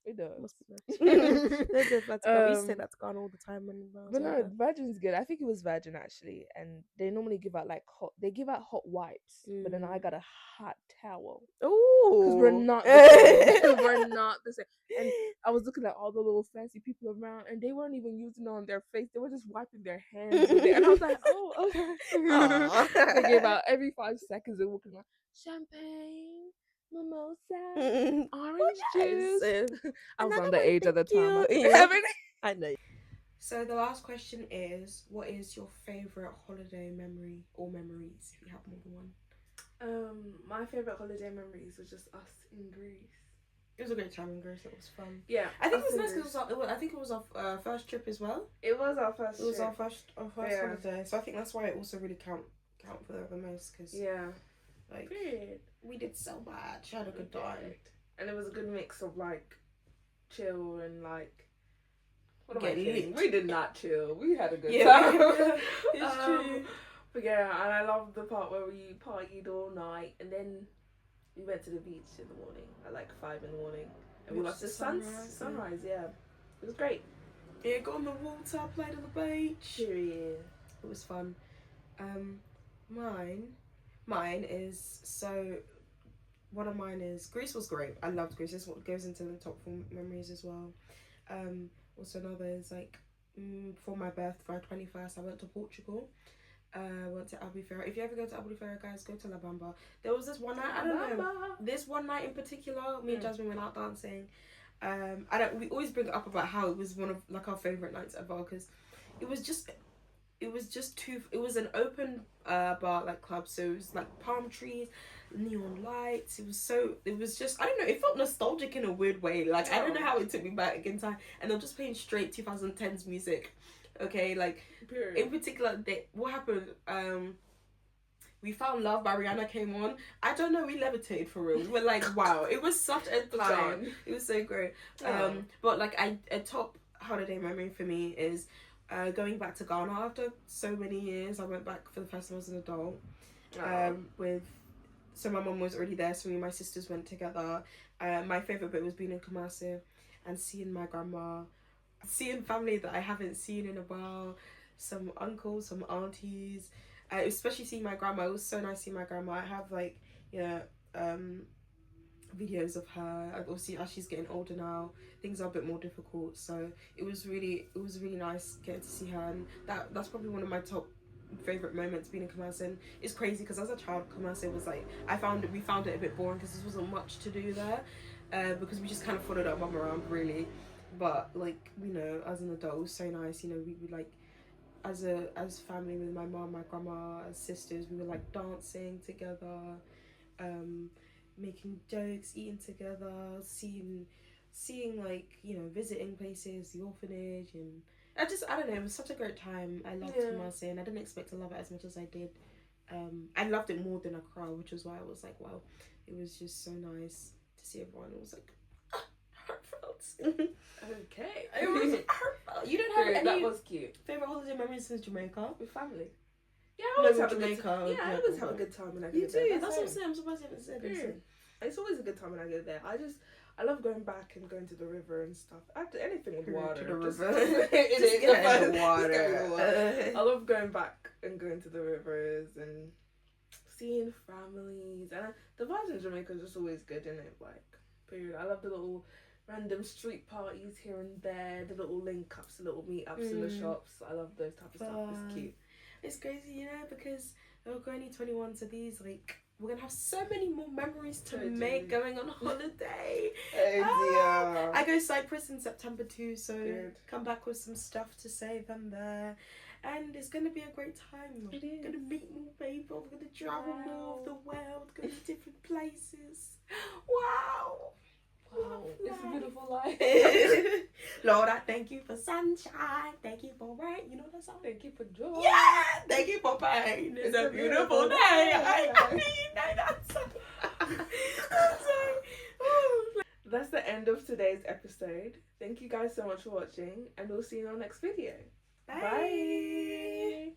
Speaker 1: It does.
Speaker 2: Must be nice. They do fly to Ghana. We used to say that to Ghana all the time when I was
Speaker 1: But no,
Speaker 2: younger.
Speaker 1: Virgin's good. I think it was Virgin actually, and they normally give out like hot. They give out hot wipes, but then I got a hot towel.
Speaker 2: Ooh,
Speaker 1: because we're not the same. We're not the same. And I was looking at all the little fancy people around, and they weren't even using it on their face. They were just wiping their hands with it, and I was like, "Oh, okay." They gave out every 5 seconds. They were looking like champagne, mimosa, orange juice. I was underage at the time.
Speaker 2: I know. So the last question is, what is your favorite holiday memory or memories, if you have more than one?
Speaker 1: My favorite holiday memories was just us in Greece.
Speaker 2: It was a great time in Greece. It was fun.
Speaker 1: Yeah,
Speaker 2: I think it was nice because I think it was our first trip as well.
Speaker 1: It was our first.
Speaker 2: It was our first holiday, so I think that's why it also really count for the most because like we did so much. I had a good time, and it was a good mix of like chill and like. We did not chill. We had a good time. It's true. But yeah, and I loved the part where we partied all night, and then we went to the beach in the morning at like 5 in the morning, and we watched the sunrise. Yeah, it was great. Yeah, got on the water, played on the beach. Period. It was fun. Mine is so. One of mine is Greece was great. I loved Greece. This is what goes into the top 4 memories as well. Also another is like for my birthday, 21st, I went to Portugal. Went to Albufeira. If you ever go to Albufeira, guys, go to La Bamba. There was this one night, I don't know, this one night in particular, me and Jasmine went out dancing. We always bring it up about how it was one of like our favourite nights ever because it was an open bar like club, so it was like palm trees, neon lights. It was just I don't know, it felt nostalgic in a weird way. Like I don't know how it took me back in time, and they're just playing straight 2010s music. Okay, like in particular, what happened? We Found Love by Rihanna came on. I don't know, we levitated for real. We were like, wow, it was such a time. It was so great. But like a top holiday memory for me is going back to Ghana after so many years. I went back for the first time as an adult. So my mum was already there, so me and my sisters went together. My favourite bit was being in Kumasi and seeing my grandma, seeing family that I haven't seen in a while, some uncles, some aunties, especially seeing my grandma. It was so nice seeing my grandma. I have like, videos of her. Obviously, as she's getting older now, things are a bit more difficult. So it was really nice getting to see her, and that's probably one of my top favorite moments being in Kumasi. And it's crazy because as a child, Kumasi was like we found it a bit boring because there wasn't much to do there, because we just kind of followed our mum around really. But like as an adult, it was so nice. We would like as family with my mum, my grandma, as sisters, we were like dancing together, making jokes, eating together, seeing like visiting places, the orphanage, and I don't know, it was such a great time. I loved Kumasi, and I didn't expect to love it as much as I did. I loved it more than Accra, which was why I was like, wow, it was just so nice to see everyone. It was like heartfelt. Okay. It was heartfelt. You don't have any that was cute favorite holiday memories since Jamaica with family? Yeah, I always have Jamaica. I always have a good time when I go there. You do. That's what I'm saying. I'm surprised you haven't said it. It's always a good time when I go there. I love going back and going to the river and stuff. Anything with water. To the river. Just get in the water. I love going back and going to the rivers and seeing families. And the vibes in Jamaica is just always good, isn't it? Like, period. I love the little random street parties here and there, the little link-ups, the little meet-ups in the shops. I love those type of stuff. It's cute. It's crazy, because we're only 21, so these, like, we're gonna have so many more memories to make going on holiday. I go Cyprus in September too, so come back with some stuff to say them there. And it's gonna be a great time. We're gonna meet more people, we're gonna travel more of the world, go to different places. Wow.
Speaker 1: Wow, it's a beautiful life.
Speaker 2: Lord, I thank you for sunshine. Thank you for rain. You know that song?
Speaker 1: Thank you for joy.
Speaker 2: Yeah. Thank you for pain. It's a beautiful day. I mean, that's so. I'm sorry. Oh. That's the end of today's episode. Thank you guys so much for watching, and we'll see you in our next video. Bye. Bye.